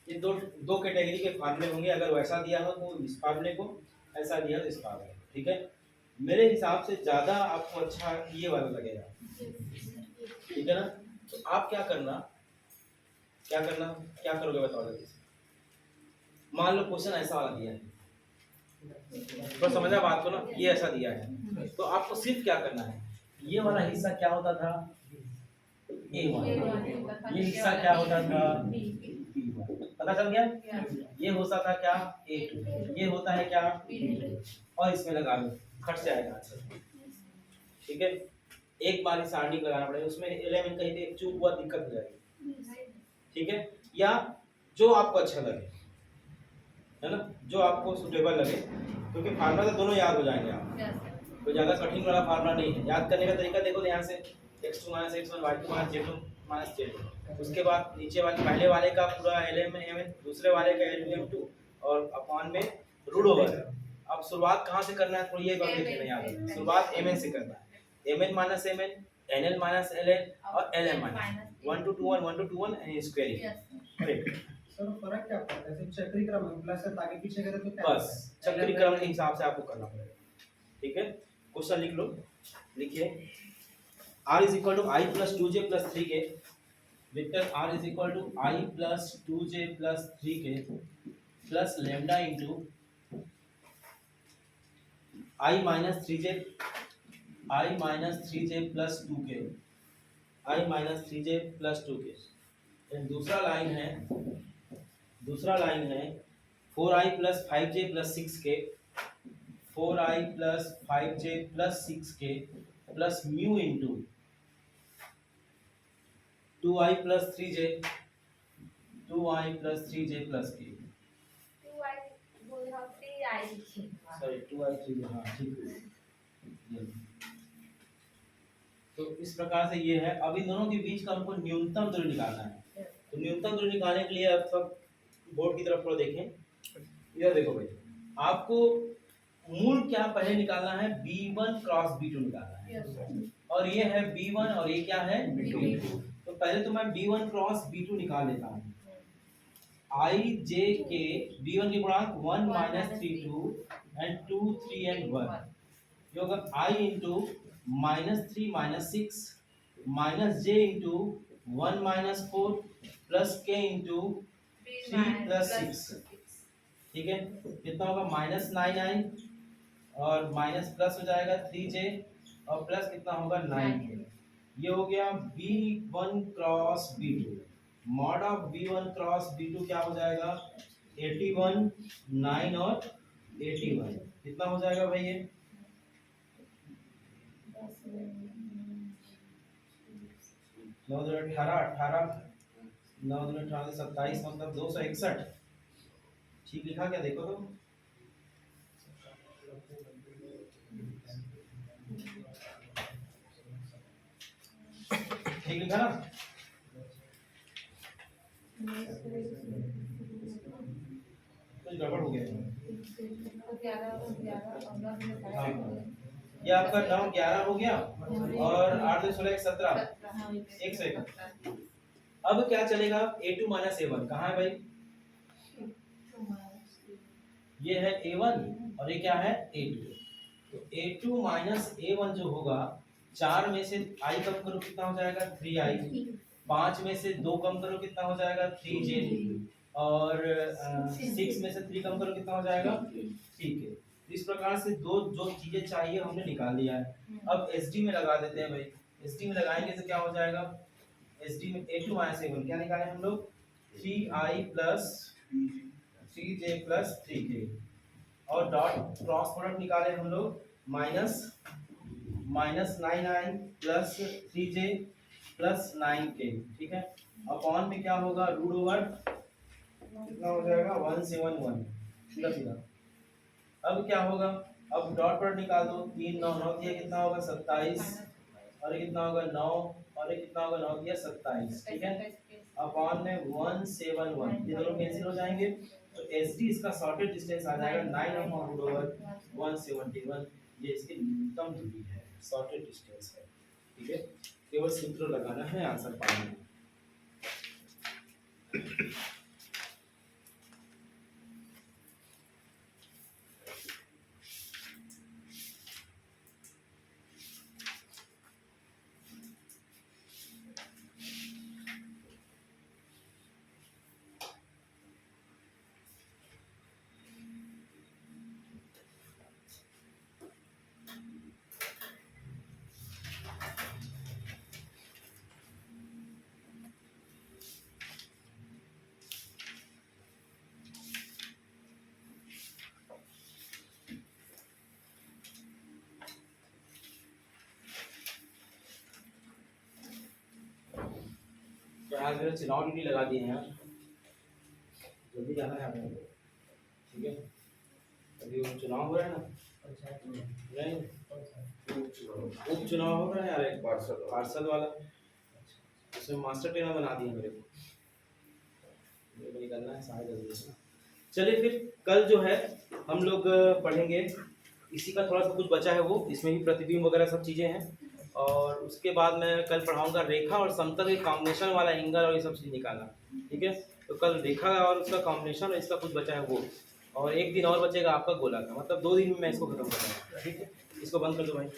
ये दो कैटेगरी के फार्मूले होंगे। अगर वैसा दिया हो तो इस फार्मूले को, ऐसा दिया तो इस फार्मूले को, ठीक है। मेरे हिसाब से ज़्यादा आपको अच्छा ये वाला लगेगा, ठीक है ना। तो आप क्या करोगे बताओ जल्दी से। मान लो क्वेश्चन ऐसा वाला दिया है, तो समझा बात को ना, ये ऐसा दिया है, तो आपको सिर्फ क्या करना है, ये वाला हिस्सा क्या होता था A1, ये हिस्सा क्या होता था B1, पता चल गया। ये होता था क्या A2, ये होता है क्या B2, और इसमें लगा लो, खट जाएगा आंसर, ठीक है। एक बार ही सारणी लगाना पड़ेगा, उसमें एलिमेंट कहीं पे चूक हुआ दिक्कत हो जाएगी, ठीक है। या जो आपको अच्छा लगे, है ना, जो आपको सुटेबल लगे, क्योंकि फार्मूला तो दोनों याद हो जाएंगे आप, कोई ज़्यादा कठिन वाला फार्मूला नहीं है। याद करने का तरीका देखो यहाँ से, x2 - x1 y2 - z2 - z2, उसके बाद नीचे वाले पहले वाले का पूरा lm दूसरे वाले का lm2 और अपॉन में रूट ओवर। अब शुरुआत कहाँ से करना है, थोड़ी ये बात देखना याद है, शुरुआत mn से करना है, mn - mn, nl - ln और lm - 1 to 2 1 1 to 2 1 and squaring, correct. Sir फर्क क्या पड़ता है, सिर्फ चक्रीय क्रम है, प्लस आगे पीछे करें तो क्या बस चक्रीय क्रम के हिसाब से आपको करना पड़ेगा, ठीक है। क्वेश्चन लिख लो, लिखिए r is equal to I plus 2j plus 3k, vector r is equal to I plus 2j plus 3k plus lambda into I minus 3j plus 2k, I minus 3j plus 2k। And दूसरा line है 4i plus 5j plus 6k, 4i plus 5j plus 6k plus mu into 2i plus 3j plus k, sorry 2i 3j, हाँ ठीक है। ये। तो इस प्रकार से ये है। अब इन दोनों के बीच का हमको न्यूनतम दूरी निकालना है, तो न्यूनतम दूरी निकालने के लिए अब तक बोर्ड की तरफ थोड़ा देखें, इधर देखो भाई, आपको मूल क्या पहले निकालना है, b1 क्रॉस b2 निकालना है, और ये है b1 और ये क्या है b2। तो पहले तो मैं b1 क्रॉस b2 निकाल लेता हूँ, I j k, b1 के गुणांक 1 minus 3 2 and 2 3 and 1, ये होगा I into -3 -6 minus j into 1 minus 4 plus k into 3 plus 6, ठीक है। कितना होगा -9i और माइनस प्लस हो जाएगा 3j और प्लस कितना होगा 9k। ये हो गया b1 cross b2, mod of b1 cross b2 क्या हो जाएगा 81 9 और 81, कितना हो जाएगा भाई ये 9 2 18 18 9 2 18 27 मतलब 261, ठीक लिखा क्या देखो तो, ठीक लिखा ना। कुछ गड़बड़ हो गया हाँ। ये आपका 9 11 हो गया और 8 2 16 17, एक सेकंड। अब क्या चलेगा a2 माइनस a1 कहाँ है भाई, ये है a1 और ये क्या है a2। तो a2 माइनस a1 जो होगा, 4 में से i कम करो कितना हो जाएगा 3i, 5 में से 2 कम करो कितना हो जाएगा 3j, और 6 में से 3 कम करो कितना हो जाएगा, ठीक है। इस प्रकार से दो जो चीजें चाहिए हमने निकाल लिया है। अब SD में लगा देते हैं भाई, SD में लगाएंगे तो क्या हो जाएगा, SD में a2 माइनस a1 क्या निकाले हम लोग 3i plus 3j plus 3k, और डॉट क्रॉस प्रोडक्ट निकाले हम लोग -9i plus 3j plus 9k, ठीक है। अपॉन में क्या होगा रूट ओवर कितना हो जाएगा 171 सीधा। अब क्या होगा, अब डॉट प्रोडक्ट निकाल दो, 3 9 9 दिया कितना होगा 27, और ये कितना होगा 9, और ये कितना होगा 9 दिया 27, ठीक है। अपॉन में 171, ये दोनों कैंसिल हो जाएंगे, तो SD इसका शॉर्टेज डिस्टेंस आ जाएगा 9 अपॉन रूट ओवर 171, ये इसकी न्यूनतम दूरी है, शॉर्टेज डिस्टेंस है, ठीक है। केवल सूत्र लगाना है आंसर पाने में। आज मेरे चुनाव ड्यूटी लगा दिए हैं यार, जल्दी जाना है हमें, ठीक है। अभी वो चुनाव हो रहा है ना, नहीं उपचुनाव हो रहा है यार, एक पार्षद वाला, उसमें मास्टर ट्रेनर बना दिए मेरे को निकलना है 10:30 से। चलिए फिर कल जो है हम लोग पढ़ेंगे, इसी का थोड़ा सा कुछ बचा है, वो इसमें भी प्रतिबिंब वगैरह सब चीज़ें हैं। और उसके बाद मैं कल पढ़ाऊंगा रेखा और समतल के कॉम्बिनेशन वाला एंगल और ये सब चीज़ निकालना, ठीक है। तो कल रेखा और उसका कॉम्बिनेशन और इसका कुछ बचा है वो, और एक दिन और बचेगा आपका गोला का, मतलब 2 दिन में मैं इसको खत्म कर दूँगा, ठीक है। इसको बंद कर दो भाई।